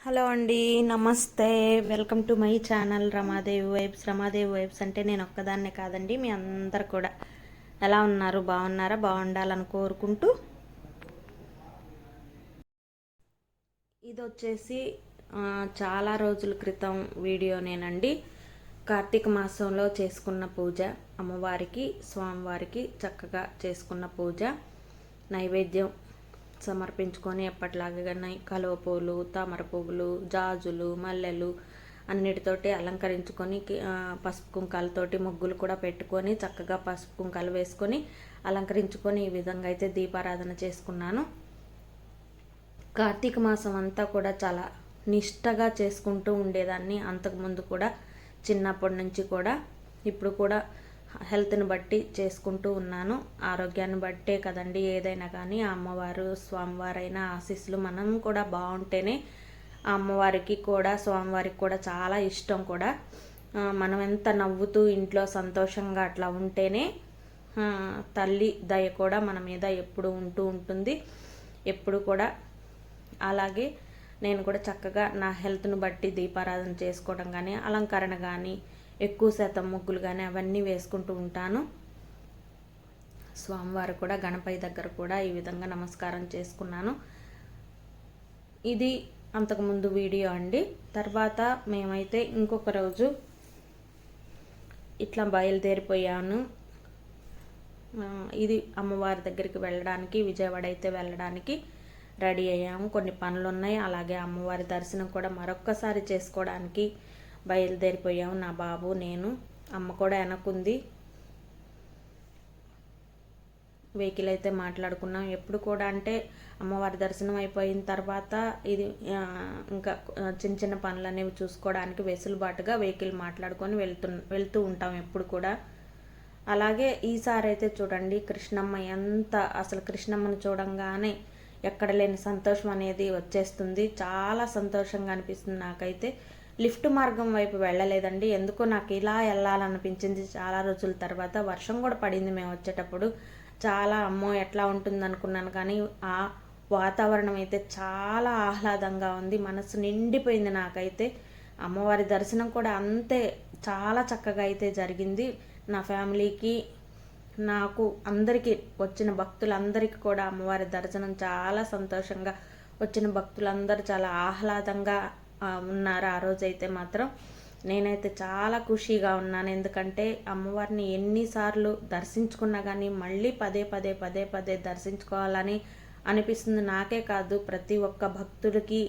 Hello అండి, నమస్తే. Welcome to my channel Ramadevi vibes. Ramadevi vibes అంటే నేను ఒక్కదాన్నే కాదండి, మీ అందరు కూడా ఎలా ఉన్నారు? బాగున్నారా? బాగుండాలని కోరుకుంటూ, ఇది వచ్చేసి చాలా రోజుల క్రితం వీడియోనేనండి. కార్తీక మాసంలో చేసుకున్న పూజ, అమ్మవారికి స్వామివారికి చక్కగా చేసుకున్న పూజ, నైవేద్యం సమర్పించుకొని ఎప్పటిలాగానే కలువ పూలు, తామర పువ్వులు, జాజులు, మల్లెలు అన్నిటితోటి అలంకరించుకొని పసుపు కుంకాలతోటి ముగ్గులు కూడా పెట్టుకొని చక్కగా పసుపు కుంకాలు వేసుకొని అలంకరించుకొని ఈ విధంగా అయితే దీపారాధన చేసుకున్నాను. కార్తీక మాసం అంతా కూడా చాలా నిష్టగా చేసుకుంటూ ఉండేదాన్ని. అంతకుముందు కూడా చిన్నప్పటి నుంచి కూడా ఇప్పుడు కూడా హెల్త్ని బట్టి చేసుకుంటూ ఉన్నాను. ఆరోగ్యాన్ని బట్టే కదండి ఏదైనా కానీ. ఆ అమ్మవారు స్వామివారైనా ఆశీస్సులు మనం కూడా బాగుంటేనే ఆ అమ్మవారికి కూడా స్వామివారికి కూడా చాలా ఇష్టం కూడా. మనం ఎంత నవ్వుతూ ఇంట్లో సంతోషంగా అట్లా ఉంటేనే తల్లి దయ కూడా మన మీద ఎప్పుడు ఉంటూ ఉంటుంది. ఎప్పుడు కూడా అలాగే నేను కూడా చక్కగా నా హెల్త్ను బట్టి దీపారాధన చేసుకోవడం కానీ, అలంకరణ కానీ, ఎక్కువ శాతం ముగ్గులు కానీ అవన్నీ వేసుకుంటూ ఉంటాను. స్వామివారు కూడా గణపతి దగ్గర కూడా ఈ విధంగా నమస్కారం చేసుకున్నాను. ఇది అంతకుముందు వీడియో అండి. తర్వాత మేమైతే ఇంకొక రోజు ఇట్లా బయలుదేరిపోయాను. ఇది అమ్మవారి దగ్గరికి వెళ్ళడానికి, విజయవాడ అయితే వెళ్ళడానికి రెడీ అయ్యాము. కొన్ని పనులు ఉన్నాయి, అలాగే అమ్మవారి దర్శనం కూడా మరొక్కసారి చేసుకోవడానికి బయలుదేరిపోయాము. నా బాబు, నేను, అమ్మ కూడా వెనకుంది. వెహికల్ అయితే మాట్లాడుకున్నాం. ఎప్పుడు కూడా అంటే అమ్మవారి దర్శనం అయిపోయిన తర్వాత ఇది ఇంకా చిన్న చిన్న పనులు అనేవి చూసుకోవడానికి వెసులుబాటుగా వెహికల్ మాట్లాడుకొని వెళ్తూ ఉంటాం ఎప్పుడు కూడా. అలాగే ఈసారి అయితే చూడండి, కృష్ణమ్మ ఎంత అసలు కృష్ణమ్మని చూడంగానే ఎక్కడ లేని సంతోషం అనేది వచ్చేస్తుంది. చాలా సంతోషంగా అనిపిస్తుంది నాకైతే. లిఫ్ట్ మార్గం వైపు వెళ్ళలేదండి, ఎందుకో నాకు ఇలా వెళ్ళాలనిపించింది చాలా రోజుల తర్వాత. వర్షం కూడా పడింది మేము వచ్చేటప్పుడు. చాలా అమ్మో ఎట్లా ఉంటుంది అనుకున్నాను, కానీ ఆ వాతావరణం అయితే చాలా ఆహ్లాదంగా ఉంది. మనసు నిండిపోయింది నాకైతే. అమ్మవారి దర్శనం కూడా అంతే చాలా చక్కగా అయితే జరిగింది. నా ఫ్యామిలీకి, నాకు, అందరికీ, వచ్చిన భక్తులందరికీ కూడా అమ్మవారి దర్శనం చాలా సంతోషంగా, వచ్చిన భక్తులందరూ చాలా ఆహ్లాదంగా ఉన్నారు. ఆ రోజైతే మాత్రం నేనైతే చాలా ఖుషీగా ఉన్నాను. ఎందుకంటే అమ్మవారిని ఎన్నిసార్లు దర్శించుకున్నా కానీ మళ్ళీ పదే పదే పదే పదే దర్శించుకోవాలని అనిపిస్తుంది. నాకే కాదు, ప్రతి ఒక్క భక్తుడికి,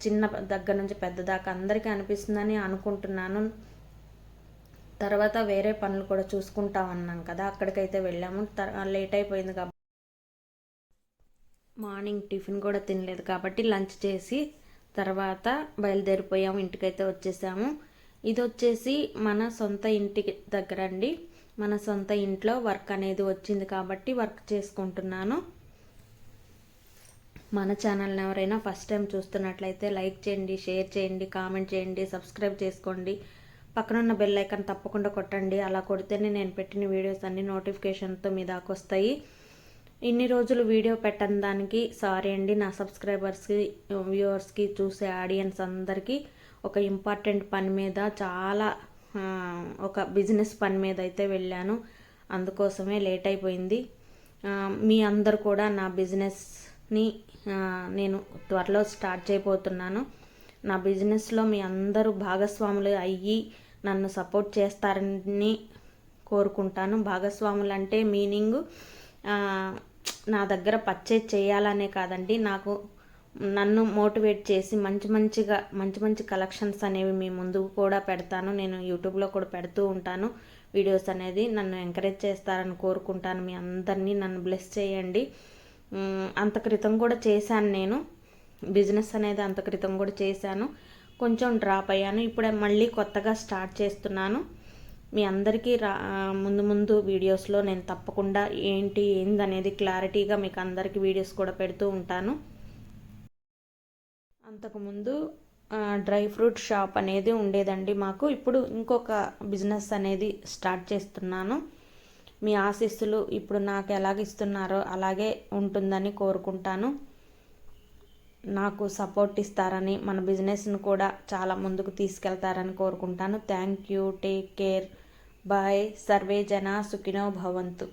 చిన్న దగ్గర నుంచి పెద్ద దాకా అందరికీ అనిపిస్తుందని అనుకుంటున్నాను. తర్వాత వేరే పనులు కూడా చూసుకుంటా ఉన్నాం కదా, అక్కడికైతే వెళ్ళాము. లేట్ అయిపోయింది కాబట్టి మార్నింగ్ టిఫిన్ కూడా తినలేదు కాబట్టి లంచ్ చేసి తర్వాత బయలుదేరిపోయాము. ఇంటికైతే వచ్చేసాము. ఇది వచ్చేసి మన సొంత ఇంటికి దగ్గర అండి. మన సొంత ఇంట్లో వర్క్ అనేది వచ్చింది కాబట్టి వర్క్ చేసుకుంటున్నాను. మన ఛానల్ని ఎవరైనా ఫస్ట్ టైం చూస్తున్నట్లయితే లైక్ చేయండి, షేర్ చేయండి, కామెంట్ చేయండి, సబ్స్క్రైబ్ చేసుకోండి. పక్కనున్న బెల్ ఐకాన్ తప్పకుండా కొట్టండి. అలా కొడితేనే నేను పెట్టిన వీడియోస్ అన్ని నోటిఫికేషన్తో మీ దాకా వస్తాయి. ఇన్ని రోజులు వీడియో పెట్టని దానికి సారీ అండి. నా సబ్స్క్రైబర్స్కి, వ్యూవర్స్కి, చూసే ఆడియన్స్ అందరికీ ఒక ఇంపార్టెంట్ పని మీద, చాలా ఒక బిజినెస్ పని మీద అయితే వెళ్ళాను. అందుకోసమే లేట్ అయిపోయింది. మీ అందరు కూడా నా బిజినెస్ని నేను త్వరలో స్టార్ట్ చేయబోతున్నాను. నా బిజినెస్లో మీ అందరూ భాగస్వాములు అయ్యి నన్ను సపోర్ట్ చేస్తారని కోరుకుంటాను. భాగస్వాములు అంటే మీనింగ్ నా దగ్గర పర్చేజ్ చేయాలనే కాదండి, నన్ను మోటివేట్ చేసి మంచి మంచి కలెక్షన్స్ అనేవి మీ ముందుకు కూడా పెడతాను. నేను యూట్యూబ్లో కూడా పెడుతూ ఉంటాను వీడియోస్ అనేది. నన్ను ఎంకరేజ్ చేస్తారని కోరుకుంటాను. మీ అందరినీ నన్ను బ్లెస్ చేయండి. అంత క్రితం కూడా చేశాను నేను బిజినెస్ అనేది, అంత క్రితం కూడా చేశాను. కొంచెం డ్రాప్ అయ్యాను. ఇప్పుడే మళ్ళీ కొత్తగా స్టార్ట్ చేస్తున్నాను. మీ అందరికీ ముందు వీడియోస్లో నేను తప్పకుండా ఏందనేది క్లారిటీగా మీకు అందరికీ వీడియోస్ కూడా పెడుతూ ఉంటాను. అంతకుముందు డ్రై ఫ్రూట్ షాప్ అనేది ఉండేదండి మాకు. ఇప్పుడు ఇంకొక బిజినెస్ అనేది స్టార్ట్ చేస్తున్నాను. మీ ఆశీస్సులు ఇప్పుడు నాకు ఎలాగ ఇస్తున్నారో అలాగే ఉంటుందని కోరుకుంటాను. నాకు సపోర్ట్ ఇస్తారని, మన బిజినెస్ను కూడా చాలా ముందుకు తీసుకెళ్తారని కోరుకుంటాను. Thank you. Take care. Bye. సర్వే జన సుఖినో భవంతు.